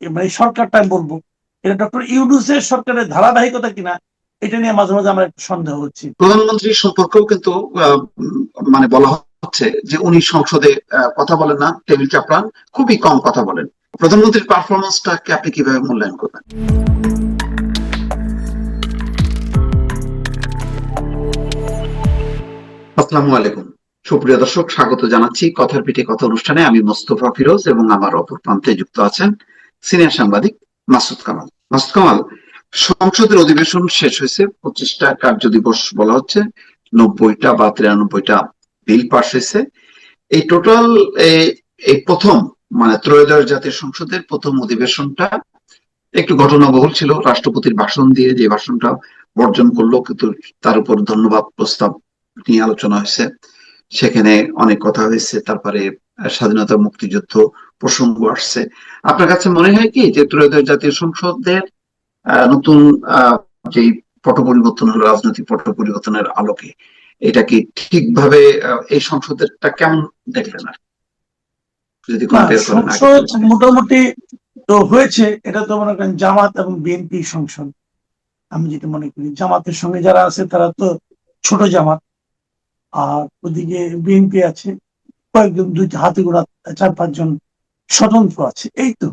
মানে সরকারটা আমি বলবো এটা ডক্টর ইউনূসের সরকারের ধারাবাহিকতা কিনা এটা নিয়ে মাঝে মাঝে আমরা একটু সন্দেহ হচ্ছি। প্রধানমন্ত্রী সম্পর্কেও কিন্তু মানে বলা হচ্ছে যে উনি সংসদে কথা বলেন না, টেবিল চাপড়ান, খুবই কম কথা বলেন। প্রধানমন্ত্রীর পারফরমেন্সটাকে আপনি কিভাবে মূল্যায়ন করবেন? আসসালামু আলাইকুম, সুপ্রিয় দর্শক, স্বাগত জানাচ্ছি কথার পিঠে কথা অনুষ্ঠানে। আমি মোস্তফা ফিরোজ এবং আমার অপর প্রান্তে যুক্ত আছেন সিনিয়র সাংবাদিক মাসুদ কামাল। মাসুদ কামাল, সংসদের অধিবেশন শেষ হয়েছে, 25টা কার্য দিবস বলা হচ্ছে, 90টা বা 93টা বিল পাস হয়েছে। এই টোটাল এই প্রথম মানে ত্রয়োদশ জাতীয় সংসদের প্রথম অধিবেশনটা একটু ঘটনাবহুল ছিল। রাষ্ট্রপতির ভাষণ দিয়ে যে ভাষণটা বর্জন করলো, কিন্তু তার উপর ধন্যবাদ প্রস্তাব নিয়ে আলোচনা হয়েছে, সেখানে অনেক কথা হয়েছে। তারপরে স্বাধীনতা মুক্তিযুদ্ধ প্রসঙ্গ আসছে। আপনার কাছে মনে হয় কি যে ত্রয়োদশ জাতীয় সংসদের নতুন যে পট পরিবর্তন হলো, রাজনৈতিক পট পরিবর্তনের আলোকে এটা কি ঠিকভাবে এই সংসদেরটা কেমন দেখলেন? আর যদি না, কম্পেয়ার করেন আগে সংসদ মোটামুটি তো হয়েছে। এটা তো মনে করেন জামাত এবং বিএনপি সংসদ। আমি যেটা মনে করি জামাতের সঙ্গে যারা আছে তারা তো ছোট জামাত, আর ওদিকে বিএনপি আছে কয়েকজন, দুইটা হাতে গোনা 4-5 জন স্বতন্ত্র আছে, এই তো।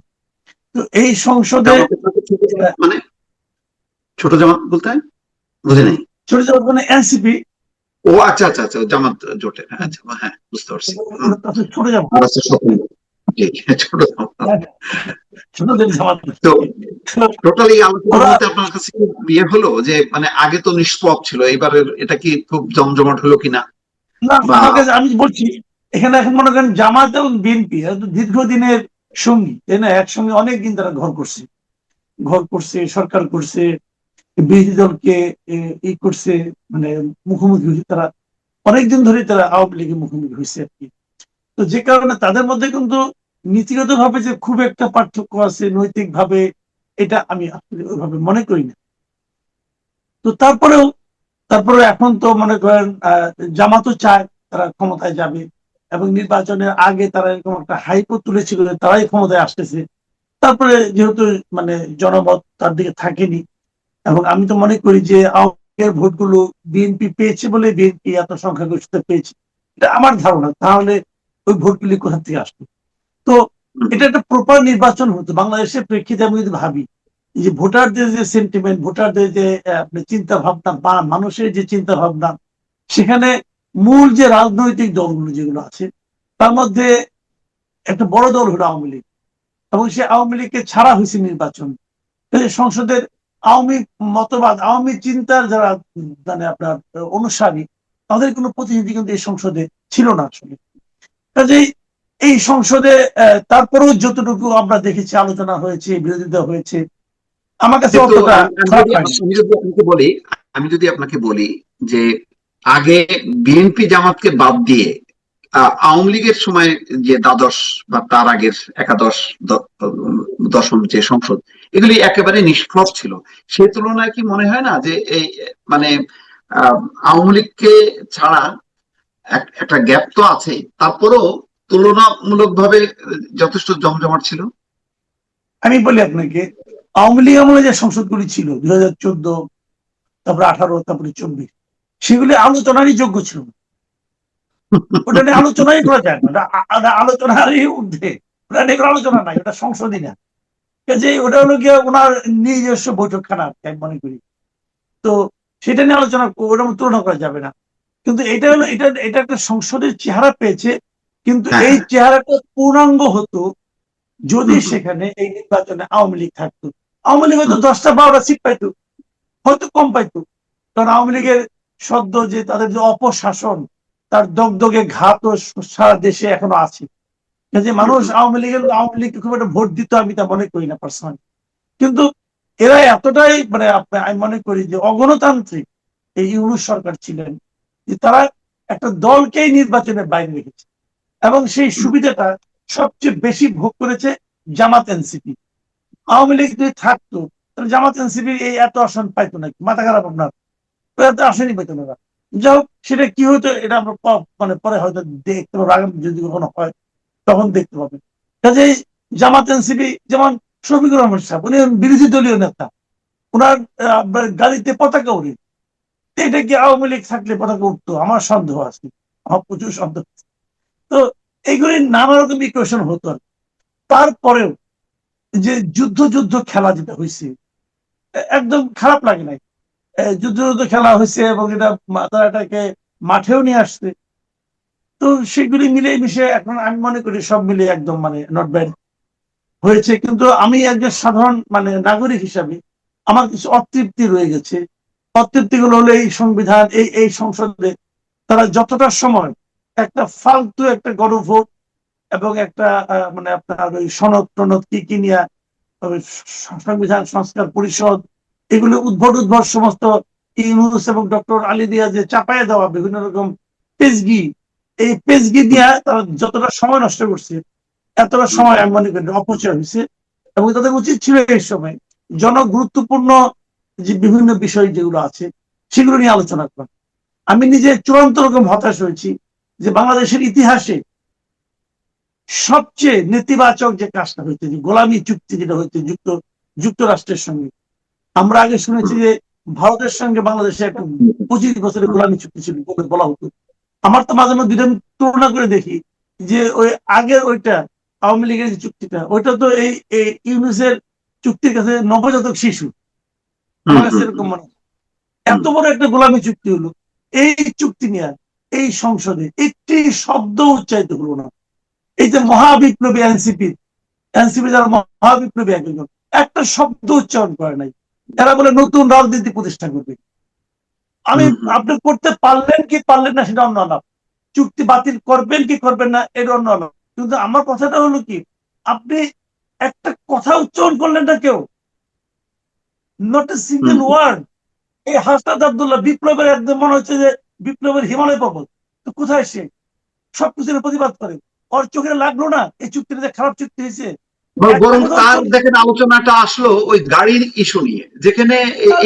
তো এই সংসদে জামাতের সাথে ছোট জামাত মানে ছোট জামাত বলতে বুঝে নাই। ছোট জামাত মানে এনসিপি। ও আচ্ছা আচ্ছা আচ্ছা, জামাত জোটে, হ্যাঁ আচ্ছা, হ্যাঁ বুঝতে পারছি। ছোট জামাত, আর আছে স্বতন্ত্র, জি, ছোট জামাত। ছোটদের জামাত। তো টোটালি আলোচনার ওরা মধ্যে আপনার কাছে কি বিয়ে হলো যে মানে আগে তো নিষ্পপ ছিল, এবারের এটা কি খুব জমজমাট হলো কিনা? না, বা আমার কাছে আমি বলছি এখানে এখন মনে করেন জামাত এবং বিএনপি দীর্ঘদিনের সঙ্গী, তাই না? একসঙ্গে অনেকদিন তারা ঘর করছে, সরকার করছে, বিরোধী দলকে ই করছে, মানে মুখোমুখি হয়েছে তারা অনেকদিন ধরে, তারা আওয়ামী লীগের মুখোমুখি হয়েছে আর কি। তো যে কারণে তাদের মধ্যে কিন্তু নীতিগত ভাবে যে খুব একটা পার্থক্য আছে নৈতিক ভাবে, এটা আমি আসলে ওইভাবে মনে করি না। তো তারপরেও এখন তো মনে করেন জামাতও চায় তারা ক্ষমতায় যাবে, এবং নির্বাচনের আগে তারা এরকম একটা হাইপও তুলেছিল যে তারাই ক্ষমতায় আসতেছে। তারপরে যেহেতু মানে জনমত তার দিকে থাকেনি, এবং আমি তো মনে করি যে আওয়ামী লীগের ভোটগুলো বিএনপি পেয়েছে বলে বিএনপি এত সংখ্যাগরিষ্ঠতা পেয়েছে, এটা আমার ধারণা। তাহলে ওই ভোটগুলি কোথা থেকে আসতো? তো এটা একটা প্রপার নির্বাচন হতো বাংলাদেশের প্রেক্ষিতে। আমি যদি ভাবি যে ভোটারদের যে সেন্টিমেন্ট, ভোটারদের যে চিন্তা ভাবনা বা মানুষের যে চিন্তা ভাবনা, সেখানে মূল যে রাজনৈতিক দলগুলো যেগুলো আছে তার মধ্যে একটা বড় দল হলো আওয়ামী লীগ, এবং সে আওয়ামী লীগকে ছাড়া হয়েছে নির্বাচন। সংসদের আওয়ামী মতবাদ, আওয়ামী চিন্তার যারা মানে আপনার অনুসারী, তাদের কোনো প্রতিনিধি কিন্তু এই সংসদে ছিল না আসলে। কাজেই এই সংসদে তারপরেও যতটুকু আমরা দেখেছি আলোচনা হয়েছে, বিরোধিতা হয়েছে, আমার কাছে কিন্তু অতটা আমি খারাপ যদি হয়নি। আপনাকে বলি যে আগে বিএনপি জামাতকে বাদ দিয়ে আওয়ামী লীগের সময় যে দ্বাদশ বা তার আগের একাদশ, দশম যে সংসদ, এগুলি একেবারে নিষ্প্রভ ছিল। সেই তুলনায় কি মনে হয় না যে এই মানে আহ, আওয়ামী লীগকে ছাড়া একটা গ্যাপ তো আছে, তারপরেও তুলনামূলকভাবে যথেষ্ট জমজমাট ছিল? আমি বলি আপনাকে, আওয়ামী লীগ আমলে যে সংসদগুলি ছিল 2014, তারপরে 18, তারপরে 24, সেগুলি আলোচনারই যোগ্য ছিল না। ওটা নিয়ে আলোচনাই করা যায় না, আলোচনারই ঊর্ধ্বে। ওটা নিয়ে কোনো আলোচনা নাই, ওটা সংসদই না। যে ওটা হলো গিয়ে ওনার নিজস্ব বৈঠকখানা আমি মনে করি। তো সেটা নিয়ে আলোচনা, ওটা তুলনা করা যাবে না। কিন্তু এটা হলো, এটা একটা সংসদের চেহারা পেয়েছে। কিন্তু হ্যাঁ এই হ্যাঁ। চেহারাটা পূর্ণাঙ্গ হতো যদি হুম, হুম, সেখানে এই নির্বাচনে আওয়ামী লীগ থাকতো। আওয়ামী লীগ হয়তো হুম, 10টা-12টা সিট পাইতো, হয়তো কম পাইতো। কারণ আওয়ামী লীগের সদ্য যে তাদের যে অপশাসন, তার দগদগে ঘাত সারা দেশে এখনো আছে। যে হুম, মানুষ হুম। আওয়ামী লীগকে খুব একটা ভোট দিত আমি তা মনে করি না পার্সোনালি। কিন্তু এরা এতটাই মানে আমি মনে করি যে অগণতান্ত্রিক এই ইউনূস সরকার ছিলেন, যে তারা একটা দলকেই নির্বাচনের বাইরে রেখেছে, এবং সেই সুবিধাটা সবচেয়ে বেশি ভোগ করেছে জামাত এনসিপি। আওয়ামী লীগ যদি থাকতো তাহলে জামাত এনসিপি এই এত আসন পাইতো নাকি? মাথা খারাপ আপনার? এত আসনই পাইতো না। যাই হোক, সেটা কি হতো এটা আমরা মানে পরে হয়তো দেখতে পাবো, আগামী যদি কখনো হয় তখন দেখতে পাবেন। কাজেই জামাত এনসিপি যেমন শফিকুর রহমান সাহেব, উনি বিরোধী দলীয় নেতা, ওনার গাড়িতে পতাকা উড়ে, এটা কি আওয়ামী লীগ থাকলে পতাকা উঠতো? আমার সন্দেহ আছে, আমার প্রচুর সন্দেহ আছে। তো এইগুলি নানা রকম ইকুয়েশন হতো। তারপরেও যে যুদ্ধ যুদ্ধ খেলা যেটা হয়েছে, একদম খারাপ লাগে নাই। যুদ্ধ যুদ্ধ খেলা হয়েছে এবং এটা তারা এটাকে মাঠেও নিয়ে আসছে। তো সেগুলি মিলে মিশে এখন আমি মনে করি সব মিলে একদম মানে নট ব্যাড হয়েছে। কিন্তু আমি একজন সাধারণ মানে নাগরিক হিসাবে আমার কিছু অতৃপ্তি রয়ে গেছে। অতৃপ্তিগুলো হলো এই সংবিধান, এই সংসদে তারা যতটা সময় একটা ফালতু একটা গণভোট এবং একটা মানে আপনার ওই সনদ টনদ কি কি নিয়ে সংবিধান সংস্কার পরিষদ, এগুলো উদ্ভট সমস্ত ইউনূস এবং ডক্টর আলী দিয়া যে চাপায় দেওয়া বিভিন্ন রকম পেজগি, এই পেজগি দিয়া তারা যতটা সময় নষ্ট করছে, এতটা সময় আমি মনে করি অপচয় হয়েছে। এবং তাদের উচিত ছিল এই সময় জনগুরুত্বপূর্ণ যে বিভিন্ন বিষয় যেগুলো আছে সেগুলো নিয়ে আলোচনা করা। আমি নিজে চূড়ান্ত রকম হতাশ হয়েছি যে বাংলাদেশের ইতিহাসে সবচেয়ে নেতিবাচক যে কাজটা হয়েছে, যে গোলামী চুক্তি যেটা হয়েছে যুক্তরাষ্ট্রের সঙ্গে। আমরা আগে শুনেছি যে ভারতের সঙ্গে বাংলাদেশের একটা 25 বছরের গোলামী চুক্তি ছিল বলা হতো। আমার তো মাঝে মধ্যে তুলনা করে দেখি যে ওই আগের ওইটা আওয়ামী লীগের যে চুক্তিটা, ওইটা তো এই ইউনূসের চুক্তির কাছে নবজাতক শিশু। আমার কাছে এরকম মনে হয় এত বড় একটা গোলামী চুক্তি হলো, এই চুক্তি নিয়ে এই সংসদে একটি শব্দ উচ্চারিত হলো না। এই যে মহাবিপ্লবী এনসিপি যারা মহাবিপ্লবী একজন, একটা শব্দ উচ্চারণ করে নাই। এরা বলে নতুন রাজনীতি প্রতিষ্ঠা করবে। আমি আপনি করতে পারলেন কি পারলেন না সেটা অন্য আলাপ, চুক্তি বাতিল করবেন কি করবেন না এটা অন্য আলাপ। কিন্তু আমার কথাটা হলো কি, আপনি একটা কথা উচ্চারণ করলেন না কেউ, নট এ সিঙ্গেল ওয়ার্ড। এই হাসনাত আব্দুল্লাহ বিপ্লবের একদম মনে হচ্ছে যে বিপ্লবের হিমালয় পর্বত, তো কোথায় সে সবকিছুর প্রতিবাদ করে? ওর চোখে লাগলো না এই চুক্তিটা খারাপ চুক্তি হয়েছে? বরং তার দেখেন আলোচনাটা আসলো ওই গাড়ির ইস্যু নিয়ে, যেখানে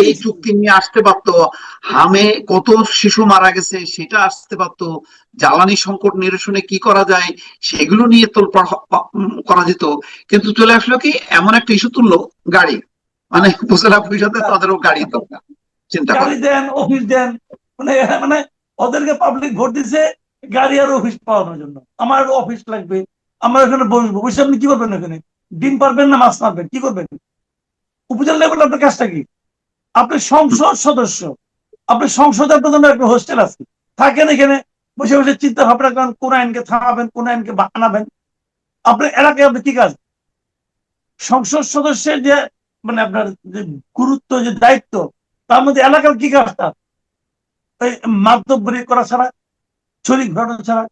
এই চুক্তি নিয়ে আসতে পারতো, হামে কত শিশু মারা গেছে সেটা আসতে পারতো, জ্বালানি সংকট নিরসনে কি করা যায় সেগুলো নিয়ে তোলপাড় করা যেত। কিন্তু চলে আসলো কি এমন একটা ইস্যু তুললো, গাড়ি, মানে উপজেলা পরিষদে তাদেরও গাড়ি দরকার, চিন্তা গাড়ি করেন। দেন, অফিস দেন, মানে মানে ওদেরকে পাবলিক ভোট দিছে গাড়ি আর অফিস পাওয়ানোর জন্য। আমার অফিস লাগবে, আমার এখানে বসবো, বসে আপনি কি করবেন? এখানে ডিম পারবেন না মাছ মারবেন, কি করবেন? উপজেলা লেভেলে আপনার কাজটা কি? আপনি সংসদ সদস্য, আপনি সংসদে আপনার জন্য একটা হোস্টেল আছে, থাকেন এখানে বসে বসে চিন্তা ভাবনা করেন কোন আইনকে থামাবেন, কোন আইনকে বানাবেন। আপনার এলাকায় আপনি কি কাজ? সংসদ সদস্যের যে মানে আপনার যে গুরুত্ব, যে দায়িত্ব, তার মধ্যে এলাকার কি কাজ? তার এই মাতব্বরি করা ছাড়া, শরীর ঘটানো ছাড়া।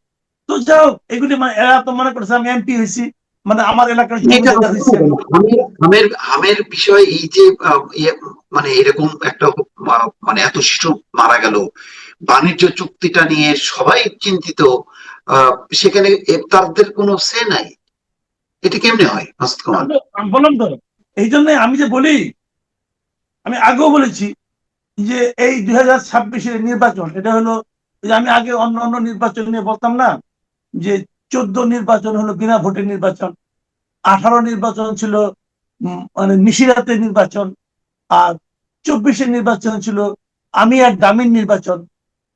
তো যাও এগুলি মানে এরা তো মনে করছে আমি এমপি হয়েছি মানে আমার এলাকার এটা জমিদার হয়েছে। আমের আমের বিষয়ে এই যে মানে এরকম একটা মানে এত শিশু মারা গেল, বাণিজ্য চুক্তিটা নিয়ে সবাই চিন্তিত, সেখানে তাদের কোনো সে নাই, এটা কেমনে হয় মাসুদ কামাল? বললাম তো, এই জন্য আমি যে বলি, আমি আগেও বলেছি যে এই 2026-এর নির্বাচন এটা হলো, যে আমি আগে অন্য অন্য নির্বাচন নিয়ে বলতাম না যে 14 নির্বাচন হলো বিনা ভোটের নির্বাচন, 18 নির্বাচন ছিল মানে নিশিরাতের নির্বাচন, আর 24-এর নির্বাচন ছিল আমি আর দামির নির্বাচন।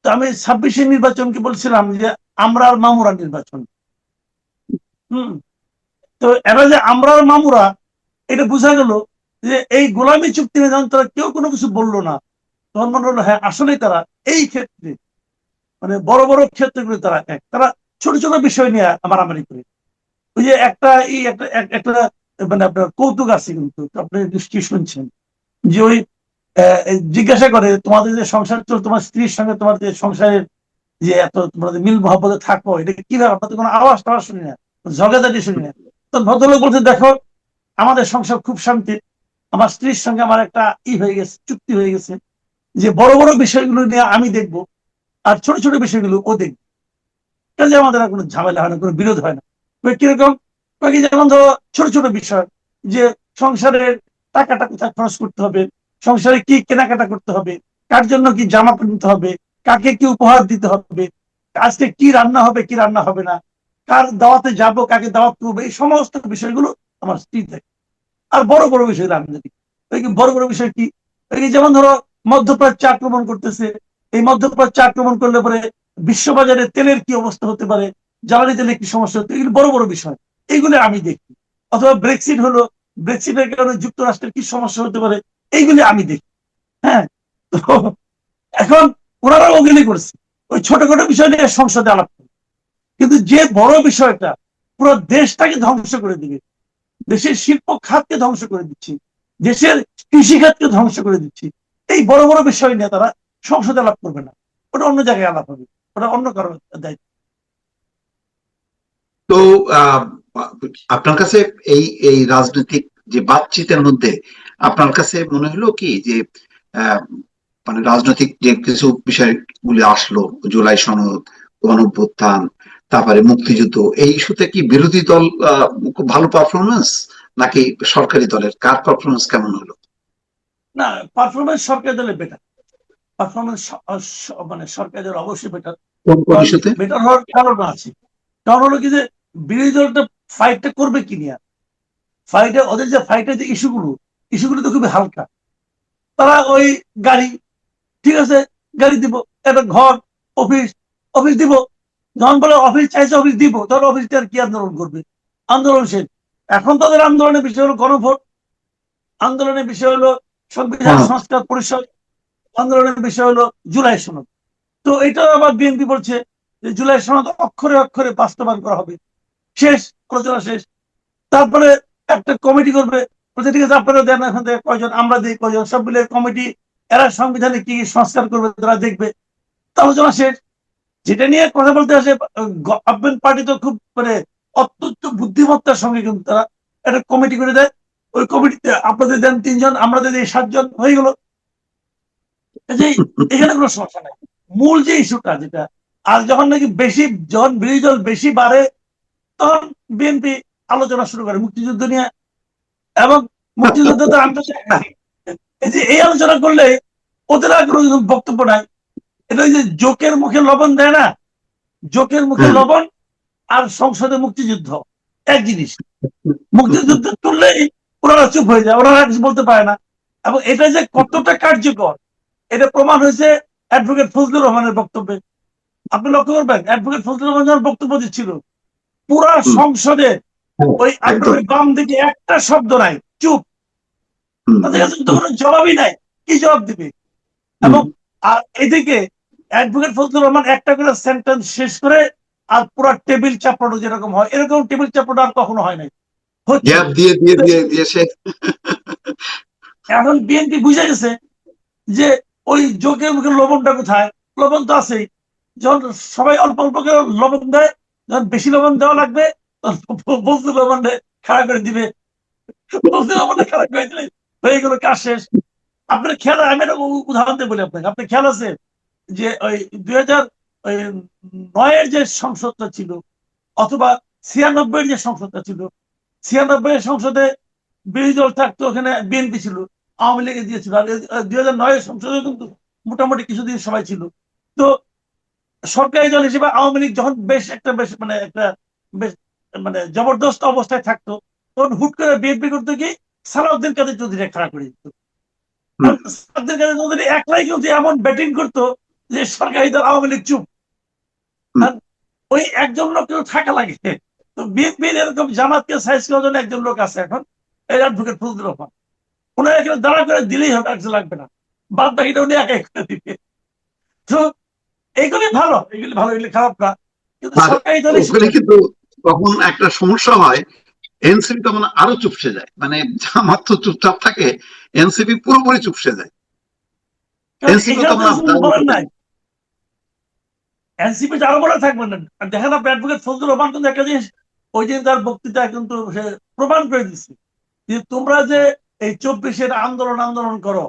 তো আমি 26-এর নির্বাচনকে বলছিলাম যে আমরা আর মামুরা নির্বাচন। হম তো এরা যে আমরা আর মামুরা, এটা বোঝা গেল যে এই গোলামী চুক্তি নিয়ে যখন তারা কেউ কোনো কিছু বললো না, তখন মনে হলো হ্যাঁ আসলেই তারা এই ক্ষেত্রে মানে বড় বড় ক্ষেত্রগুলো তারা তারা ছোট ছোট বিষয় নিয়ে মারামারি করে। ওই যে একটা একটা মানে আপনার কৌতুক আছে কিন্তু আপনি নিশ্চয়ই শুনছেন, যে ওই জিজ্ঞাসা করে তোমাদের যে সংসার চল, তোমার স্ত্রীর সঙ্গে তোমার যে সংসারের যে এত তোমাদের মিল মহব্বতে থাকো, এটা কিভাবে? আমরা তো কোনো আওয়াজ টাওয়াজ শুনি না, ঝগড়াঝাটি শুনি না। তো ভদ্রলোক বলছে দেখো আমাদের সংসার খুব শান্তি, আমার স্ত্রীর সঙ্গে আমার একটা হয়ে গেছে, চুক্তি হয়ে গেছে যে বড় বড় বিষয়গুলো নিয়ে আমি দেখবো আর ছোট ছোট বিষয়গুলো ও দেখবে। কাজে আমাদের আর কোনো ঝামেলা হয় না, কোনো বিরোধ হয় না। কিরকম? যেমন ধরো ছোট ছোট বিষয়, যে সংসারের টাকাটা কোথায় খরচ করতে হবে, সংসারে কি কেনাকাটা করতে হবে, কার জন্য কি জামা কিনতে হবে, কাকে কি উপহার দিতে হবে, আজকে কি রান্না হবে কি রান্না হবে না, কার দাওয়াতে যাব কাকে দাওয়াত করবো, এই সমস্ত বিষয়গুলো আমার স্ত্রী দেখে। আর বড় বড় বিষয় আমি দেখি। বড় বড় বিষয় কি, যেমন ধরো মধ্যপ্রাচ্যে আক্রমণ করতেছে, এই মধ্যপ্রাচ্যে আক্রমণ করলে পরে বিশ্ববাজারে তেলের কি অবস্থা হতে পারে, জ্বালানি তেলের কি সমস্যা হতে, এগুলো বড় বড় বিষয়, এইগুলো আমি দেখি। অথবা ব্রেক্সিট হলো, ব্রেক্সিটের কারণে যুক্তরাষ্ট্রের কি সমস্যা হতে পারে, এইগুলি আমি দেখি। হ্যাঁ, তো এখন ওনারা ওগুলি করছে, ওই ছোটখাটো বিষয় নিয়ে সংসদে আলাপ করে। কিন্তু যে বড় বিষয়টা পুরো দেশটাকে ধ্বংস করে দিবে, দেশের শিল্প খাতকে ধ্বংস করে দিচ্ছি, দেশের কৃষি খাতকে ধ্বংস করে দিচ্ছি, এই বড় বড় বিষয় নিয়ে তারা সংসদে আলাপ করবে না, ওটা অন্য জায়গায় আলাপ হবে, ওটা অন্য কারো দায়িত্ব। তো আহ, আপনার কাছে এই এই রাজনৈতিক যে বাতচিতের মধ্যে আপনার কাছে মনে হলো কি যে আহ, মানে রাজনৈতিক যে কিছু বিষয়গুলি আসলো, জুলাই সনদ, গণঅভ্যুত্থান, তারপরে মুক্তিযুদ্ধ, এই ইস্যুতে কি বিরোধী দল খুব ভালো পারফরমেন্স, নাকি সরকারি দলের কার পারফরমেন্স কেমন হলো? না, পারফরমেন্স সরকারি দলে বেটার, পারফরমেন্স মানে সরকারি দল অবশ্যই বেটার। কোন কোন কারণ ইস্যুতে? বেটার হওয়ার কারণ আছে, কারণ হলো কি যে বিরোধী দলটা ফাইটটা করবে কি নিয়ে, ফাইটে ওদের যে ফাইটের যে ইস্যুগুলো তো খুবই হালকা। তারা ওই গাড়ি, ঠিক আছে, গাড়ি দিব, একটা ঘর, অফিস, অফিস দিব, যখন বলে অফিস চাইছে অফিস দিব, তখন অফিসটা আর কি আন্দোলন করবে, আন্দোলন শেষ। এখন তাদের আন্দোলনের বিষয় হলো গণভোট, আন্দোলনের বিষয় হলো সংবিধান হ্যাঁ। সংস্কার পরিষদ, আন্দোলনের বিষয় হলো জুলাই সনদ। তো এটা আবার বিএনপি বলছে যে জুলাই সনদ অক্ষরে অক্ষরে বাস্তবায়ন করা হবে, শেষ, আলোচনা শেষ। তারপরে একটা কমিটি করবে, বলছে ঠিক আছে আপনারা দেন এখান থেকে কয়জন, আমরা দিই কয়জন, সব মিলে কমিটি, এরা সংবিধানে কি কি সংস্কার করবে তারা দেখবে, আলোচনা শেষ। যেটা নিয়ে কথা বলতে আসে গভর্নমেন্ট পার্টি তো খুব মানে অত্যন্ত বুদ্ধিমত্তার সঙ্গে কিন্তু তারা একটা কমিটি করে দেয়, ওই কমিটিতে আপনাদের দেন 3 জন, আমাদের এই 7 জন, হয়ে গেল। যে এখানে কোনো সমস্যা নাই, মূল যে ইস্যুটা যেটা। আর যখন নাকি বেশি, যখন বিরোধী দল বেশি বাড়ে, তখন বিএনপি আলোচনা শুরু করে মুক্তিযুদ্ধ নিয়ে। এবং মুক্তিযুদ্ধ তো আমি তো চাই না, এই যে এই আলোচনা করলে ওদের আর কোনো বক্তব্য নাই। এটা ওই যে জোকের মুখে লবণ দেয় না, জোকের মুখে হ্যাঁ। লবণ আর সংসদে মুক্তিযুদ্ধ এক জিনিস। মুক্তিযুদ্ধ তুললেই ওনারা চুপ হয়ে যায়, ওনারা কিছু বলতে পারে না। এবং এটা যে কতটা কার্যকর, এটা প্রমাণ হয়েছে অ্যাডভোকেট ফজলুর রহমানের বক্তব্যে। আপনি লক্ষ্য করবেন, অ্যাডভোকেট ফজলুর রহমান যখন বক্তব্য দিচ্ছিল, পুরা হুম। সংসদে হ্যাঁ, ওই আপনার একদম। ওই বাম দিকে একটা শব্দ নাই, চুপ, হুম। তাদের কাছে তো কোনো জবাবই নাই, কি জবাব দিবে। হুম। এবং আর এদিকে অ্যাডভোকেট ফজলুর রহমান একটা করে সেন্টেন্স শেষ করে আর পুরো টেবিল চাপড়ানো যেরকম হয়, এরকম টেবিল চাপড়ানো আর কখনো হয় নাই, হচ্ছে। গ্যাপ দিয়ে দিয়ে দিয়ে দিয়ে সে এখন বিএনপি বুঝে গেছে যে ওই যোগের মুখে লবণটা কোথায়, লবণ তো আছেই। যখন সবাই অল্প অল্প করে লবণ দেয়, যখন বেশি লবণ দেওয়া লাগবে তখন ফজলুর রহমানকে খাড়া করে দিবে, ফজলুর রহমানকে খাড়া করে দিলে হয়ে গেল, কাজ শেষ। আপনার খেয়াল, আমি একটা উদাহরণ দিয়ে বলি আপনাকে, আপনার খেয়াল আছে যে ওই 2009-এর যে সংসদটা ছিল, অথবা 96-এর যে সংসদটা ছিল, 96-এর সংসদে বিরোধী দল থাকতো, ওখানে বিএনপি ছিল, আওয়ামী লীগে দিয়েছিল। আর 2009-এর সংসদে কিন্তু মোটামুটি কিছুদিন সবাই ছিল। তো সরকারি দল হিসেবে আওয়ামী লীগ যখন বেশ মানে একটা বেশ মানে জবরদস্ত অবস্থায় থাকতো, তখন হুট করে বিএনপি করতো কি, সালাউদ্দিন কাদের চৌধুরী খাড়া করে দিত। হুম। সালাউদ্দিন কাদের চৌধুরী একলাই কিন্তু এমন ব্যাটিং করতো যে সরকারি দল আওয়ামী লীগ চুপ। হুম। আর ওই একজন লোক কিন্তু থাকা লাগে। তো বিএনপির এরকম জামাতকে সাইজ করার জন্য একজন লোক আছে এখন, এই অ্যাডভোকেট ফজলুর রহমান। ওনার এখানে দাঁড়া করে দিলেই হবে, আর কিছু লাগবে না, বাদ বাকিটা উনি একাই করে দিবে। তো এইগুলি ভালো, এগুলি ভালো, এগুলি খারাপ না, কিন্তু আর সরকারি দল ওখানে কিন্তু তখন একটা সমস্যা হয়, এনসিপি তখন আরো চুপসে যায়, মানে জামাত তো চুপচাপ থাকে, এনসিপি পুরোপুরি চুপসে যায়। এনসিপি এখানে তো তখন কিছু বলার নাই, এনসিপি আরো বলে থাকবেন না। দেখেন আপনি অ্যাডভোকেট ফজলুর রহমান কিন্তু একটা জিনিস ওই দিন তার বক্তৃতা কিন্তু সে প্রমাণ করে দিচ্ছে যে তোমরা যে এই 24-এর আন্দোলন আন্দোলন করো,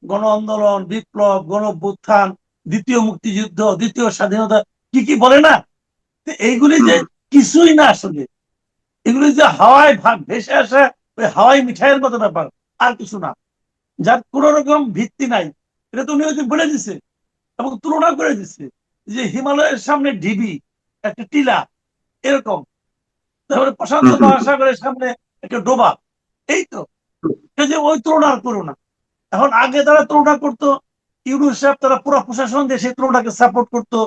গণ আন্দোলন, বিপ্লব, গণ অভ্যুত্থান, দ্বিতীয় মুক্তিযুদ্ধ, দ্বিতীয় স্বাধীনতা, কি কি বলে না, এইগুলি যে কিছুই না আসলে, এগুলি যে হাওয়ায় ভাগ ভেসে আসে, ওই হাওয়াই মিঠাইয়ের মতো ব্যাপার, আর কিছু না, যার কোন রকম ভিত্তি নাই। এটা তো উনি ওই দিন বলে দিছে এবং তুলনা করে দিচ্ছে যে হিমালয়ের সামনে ঢিবি, একটা টিলা এরকম, তারপরে প্রশান্ত মহাসাগরের সামনে একটা ডোবা, এই তো। যে ওই তুলনা আর করো না। এখন আগে তারা তুলনা করতো, ইউনূস সাহেব তারা পুরো প্রশাসন দিয়ে সেই তুলনাকে সাপোর্ট করতো,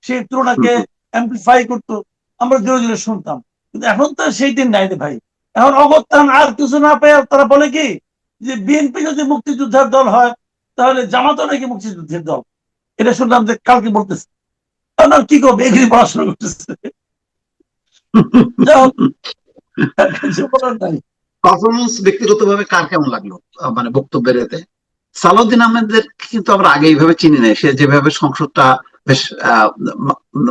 সেই তুলনাকে অ্যাম্পলিফাই করতো, আমরা জোরে জোরে শুনতাম। কিন্তু এখন তো সেই দিন নাই রে ভাই। এখন অগত্যান আর কিছু না পেয়ে তারা বলে কি যে বিএনপি যদি মুক্তিযোদ্ধার দল হয় তাহলে জামাতও নাকি মুক্তিযুদ্ধের দল। এটা শুনলাম যে কালকে বলতেছে। কি করবে, এগুলি পড়াশোনা করতেছে। যাই হোক, কিছু বলার নাই। পারফরমেন্স ব্যক্তিগতভাবে কার কেমন লাগলো মানে বক্তব্যের এতে? সালাউদ্দিন আহমেদের কিন্তু আমরা আগে এইভাবে চিনি নাই, সে যেভাবে সংসদটা বেশ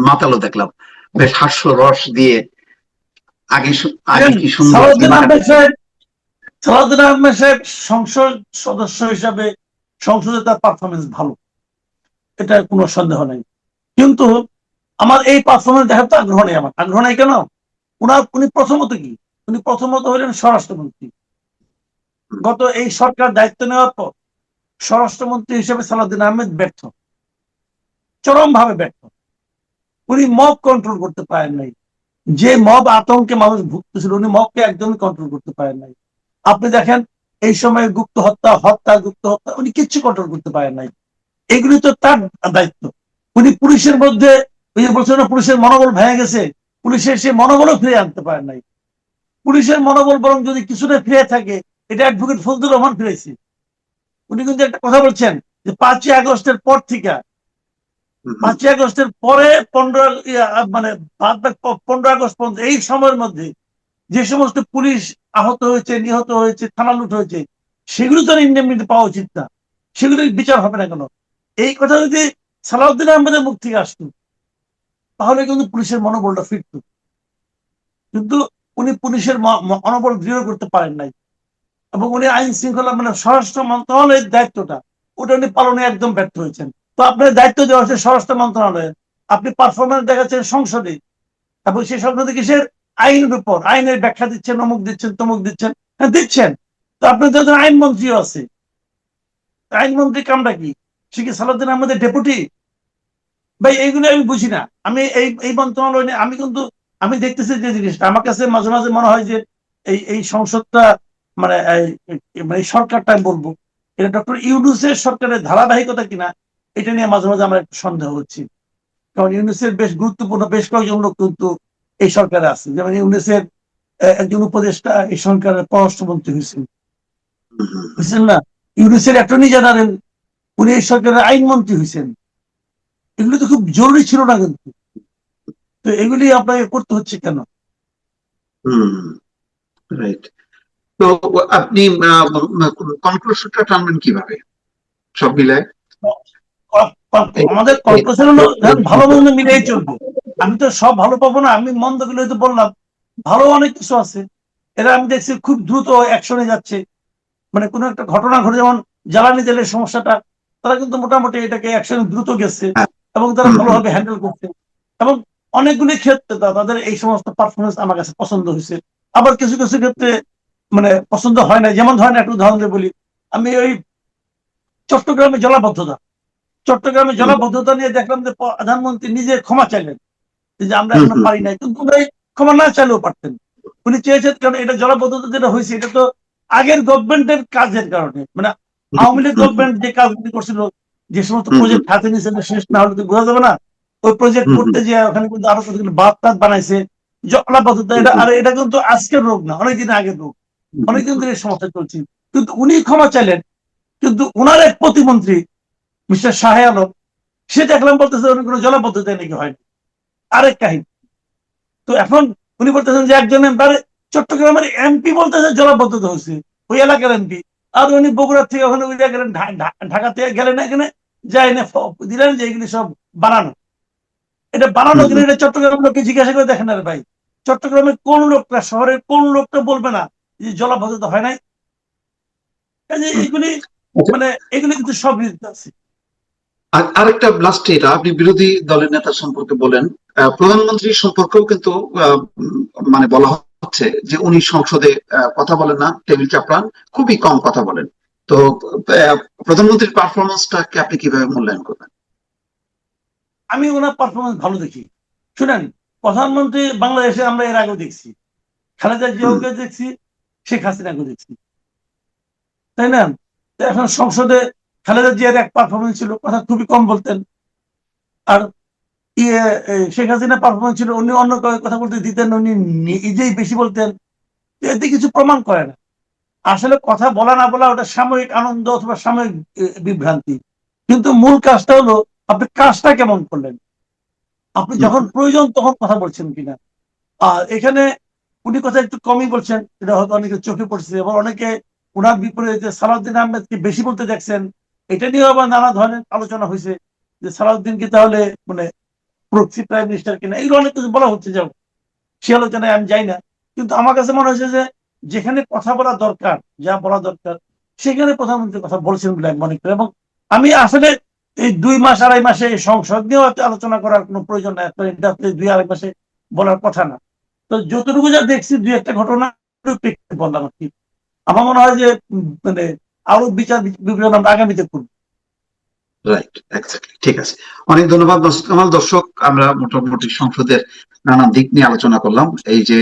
মাতালো দেখলাম, বেশ হাস্যরস দিয়ে আগে আগে কি সুন্দর সালাউদ্দিন সিনেমা। আহমেদ সাহেব সালাউদ্দিন আহমেদ সাহেব সংসদ সদস্য হিসাবে সংসদে তার পারফরমেন্স ভালো, এটা কোনো সন্দেহ নেই। কিন্তু আমার এই পারফরমেন্স দেখার তো আগ্রহ নেই। আমার আগ্রহ নেই কেন? উনি প্রথমত কি, উনি প্রথমত হলেন স্বরাষ্ট্রমন্ত্রী। গত এই সরকার দায়িত্ব নেওয়ার পর স্বরাষ্ট্রমন্ত্রী হিসেবে সালাউদ্দিন আহমেদ ব্যর্থ, চরম ভাবে ব্যর্থ। উনি মব কন্ট্রোল করতে পারেন নাই। যে মব আতঙ্কে মানুষ ভুগতেছিল, উনি মবকে একদমই কন্ট্রোল করতে পারেন নাই। আপনি দেখেন এই সময় গুপ্ত হত্যা, গুপ্ত হত্যা, উনি কিচ্ছু কন্ট্রোল করতে পারেন নাই। এগুলি তো তার দায়িত্ব। উনি পুলিশের মধ্যে, ওই যে বলছেন পুলিশের মনোবল ভেঙে গেছে, পুলিশের সে মনোবলও ফিরে আনতে পারেন নাই। পুলিশের মনোবল বরং যদি কিছুটা ফিরে থাকে, এটা অ্যাডভোকেট ফজলুর রহমান ফিরেছে। উনি কিন্তু একটা কথা বলছেন যে 5ই আগস্টের পর থেকে, 5ই আগস্টের পরে 15 আগস্ট পর্যন্ত এই সময়ের মধ্যে যে সমস্ত পুলিশ আহত হয়েছে, নিহত হয়েছে, থানা লুট হয়েছে, সেগুলো তো ইন্ডেমনিটি পাওয়া উচিত না, সেগুলোর বিচার হবে না কেন? এই কথা যদি সালাউদ্দিন আহমেদের মুখ থেকে আসতো তাহলে কিন্তু পুলিশের মনোবলটা ফিরত। কিন্তু উনি পুলিশের মনোবল দৃঢ় করতে পারেন নাই, এবং উনি আইন শৃঙ্খলা মানে স্বরাষ্ট্র মন্ত্রণালয়ের দায়িত্বটা ওটা উনি পালনে একদম ব্যর্থ হয়েছেন। তো আপনার দায়িত্ব দেওয়া হচ্ছে স্বরাষ্ট্র মন্ত্রণালয়ের, আপনি পারফরমেন্স দেখাচ্ছেন সংসদে, এবং সেই সংসদে কিসের? আইনের উপর, আইনের ব্যাখ্যা দিচ্ছেন, অমুক দিচ্ছেন, তমুক দিচ্ছেন। হ্যাঁ দিচ্ছেন, তো আপনার তো আইনমন্ত্রীও আছে। আইনমন্ত্রী কামটা কি? সে কি সালাউদ্দিন আহমেদের ডেপুটি? ভাই এইগুলো আমি বুঝি না। আমি এই মন্ত্রণালয় নিয়ে আমি দেখতেছি যে জিনিসটা আমার কাছে মাঝে মাঝে মনে হয় যে এই সংসদটা মানে মানে এই সরকারটা আমি বলবো এটা ডক্টর ইউনূসের সরকারের ধারাবাহিকতা কিনা, এটা নিয়ে মাঝে মাঝে আমার একটু সন্দেহ হচ্ছে। কারণ ইউনূসের বেশ গুরুত্বপূর্ণ বেশ কয়েকজন লোক কিন্তু এই সরকারে আছে। যেমন ইউনূসের একজন উপদেষ্টা এই সরকারের পররাষ্ট্রমন্ত্রী হয়েছেন, বুঝছেন না? ইউনূসের অ্যাটর্নি জেনারেল, উনি এই সরকারের আইনমন্ত্রী হয়েছেন। এগুলো তো খুব জরুরি ছিল না কিন্তু, তো এগুলি আপনাকে করতে হচ্ছে কেন? রাইট। তো আপনি কনক্লুশনটা টানবেন কিভাবে সব মিলায়? আমাদের কর্পোরেশন হলো ভালো মন্দ মিলেই চলবে। আমি তো সব ভালো পাবো না, আমি মন্দ গুলো তো বললাম, ভালো অনেক কিছু আছে। এরা আমি দেখছি খুব দ্রুত অ্যাকশনে যাচ্ছে। মানে কোনো একটা ঘটনা ঘটে, যেমন জ্বালানি তেলের সমস্যাটা, তারা কিন্তু মোটামুটি এটাকে অ্যাকশনে দ্রুত গেছে, এবং তারা ভালোভাবে হ্যান্ডেল করছে। এবং অনেকগুলি ক্ষেত্রে তাদের এই সমস্ত পারফরমেন্স আমার কাছে পছন্দ হয়েছে। আবার কিছু কিছু ক্ষেত্রে মানে পছন্দ হয় না। যেমন ধরেন একটা উদাহরণ দিয়ে বলি, আমি ওই চট্টগ্রামে জলাবদ্ধতা নিয়ে দেখলাম যে প্রধানমন্ত্রী নিজে ক্ষমা চাইলেন যে আমরা এখনো পারি নাই, কিন্তু উনি ক্ষমা না চাইলেও পারতেন। উনি চেয়েছেন, কারণ এটা জলাবদ্ধতা যেটা হয়েছে এটা তো আগের গভর্নমেন্টের কাজের কারণে, মানে আওয়ামী লীগ গভর্নমেন্ট যে কাজগুলি করছিল, যে সমস্ত প্রজেক্ট হাতে নিয়েছে শেষ না হলে তো বোঝা যাবে না। ওই প্রজেক্ট করতে যে ওখানে কিন্তু আরো কতগুলো বাঁধ টাধ বানাইছে, জলাবদ্ধতা। এটা কিন্তু আজকের রোগ না, অনেকদিন আগের রোগ, অনেকদিন ধরে এই সমস্যা চলছে। কিন্তু উনি ক্ষমা চাইলেন, কিন্তু ওনার এক প্রতিমন্ত্রী মিস্টার শাহে আলম, সে দেখলাম বলতেছে উনি কোনো জলাবদ্ধতা নাকি হয়নি, আরেক কাহিনী। তো এখন উনি বলতেছেন যে একজন চট্টগ্রামের এমপি বলতেছে জলাবদ্ধতা হয়েছে, ওই এলাকার এমপি। আর উনি বগুড়া থেকে ওখানে উড়ে গেলেন, ঢাকা থেকে গেলেন এখানে, যাই না দিলেন যে এগুলি সব বানানো। এটা বানানো কিনা এটা চট্টগ্রামের লোককে জিজ্ঞাসা করে দেখেন। আর ভাই, চট্টগ্রামের কোন লোকটা, শহরের কোন লোকটা বলবে না যে জলাবদ্ধতা হয় নাই? এগুলি মানে এগুলি কিন্তু সব আছে। আরেকটা লাস্টে, এটা আপনি বিরোধী দলের নেতা সম্পর্কে বলেন, প্রধানমন্ত্রী সম্পর্কেও কিন্তু মানে বলা হচ্ছে যে উনি সংসদে কথা বলেন না, টেবিল চাপড়ান, খুবই কম কথা বলেন। তো প্রধানমন্ত্রীর পারফরমেন্সটাকে আপনি কিভাবে মূল্যায়ন করবেন? আমি ওনার পারফরমেন্স ভালো দেখি। শুনেন, প্রধানমন্ত্রী বাংলাদেশে আমরা এর আগেও দেখছি, খালেদা জিয়াকে দেখছি, শেখ হাসিনাকে দেখছি। তাই না? তো এখন সংসদে খালেদা জিয়ার এক পারফরমেন্স ছিল, কথা খুবই কম বলতেন। আর ইয়ে শেখ হাসিনা পারফরমেন্স ছিল, উনি অন্য কাউকে কথা বলতে দিতেন, উনি নিজেই বেশি বলতেন। এতে কিছু প্রমাণ করে না। আসলে কথা বলা না বলা ওটা সাময়িক আনন্দ অথবা সাময়িক বিভ্রান্তি, কিন্তু মূল কাজটা হলো আপনি কাজটা কেমন করলেন, আপনি যখন প্রয়োজন তখন কথা বলছেন কিনা। আর এখানে উনি কথা একটু কমই বলছেন, এটা হয়তো অনেকে চোখে পড়ছে, এবং অনেকে ওনার বিপরীতে সালাউদ্দিন আহমেদকে বেশি বলতে দেখছেন। এটা নিয়েও আবার নানা ধরনের আলোচনা হয়েছে যে সালাউদ্দিনকে তাহলে মানে প্রক্সি প্রাইম মিনিস্টার কিনা, এগুলো অনেক কিছু বলা হচ্ছে। যাও, সে আলোচনায় আমি যাই না। কিন্তু আমার কাছে মনে হয়েছে যে যেখানে কথা বলা দরকার, যা বলা দরকার, সেখানে প্রধানমন্ত্রী কথা বলছেন বলে আমি মনে করি। এবং আমি আসলে এই 2 মাস 2.5 মাসে সংসদ নিয়েও আলোচনা করার কোনো প্রয়োজন নাই, এটা 2 2.5 মাসে বলার কথা না। তো যতটুকু যা দেখছি, 2-1টা ঘটনা বললাম আর কি। আমার মনে হয় যে মানে আরো বিচার বিবেচনা আমরা আগামীতে করবো। রাইট, এক্স্যাক্টলি, ঠিক আছে। অনেক ধন্যবাদ মাসুদ কামাল। দর্শক, আমরা মোটামুটি সংসদের নানান দিক নিয়ে আলোচনা করলাম। এই যে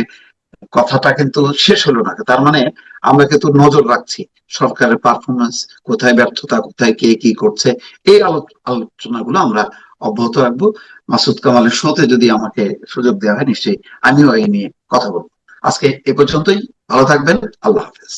কথাটা কিন্তু শেষ হলো না, তার মানে আমরা কিন্তু নজর রাখছি সরকারের পারফরমেন্স, কোথায় ব্যর্থতা, কোথায় কে কি করছে, এই আলোচনাগুলো আমরা অব্যাহত রাখবো। মাসুদ কামালের শোতে যদি আমাকে সুযোগ দেওয়া হয়, নিশ্চয়ই আমিও এই নিয়ে কথা বলবো। আজকে এ পর্যন্তই। ভালো থাকবেন। আল্লাহ হাফেজ।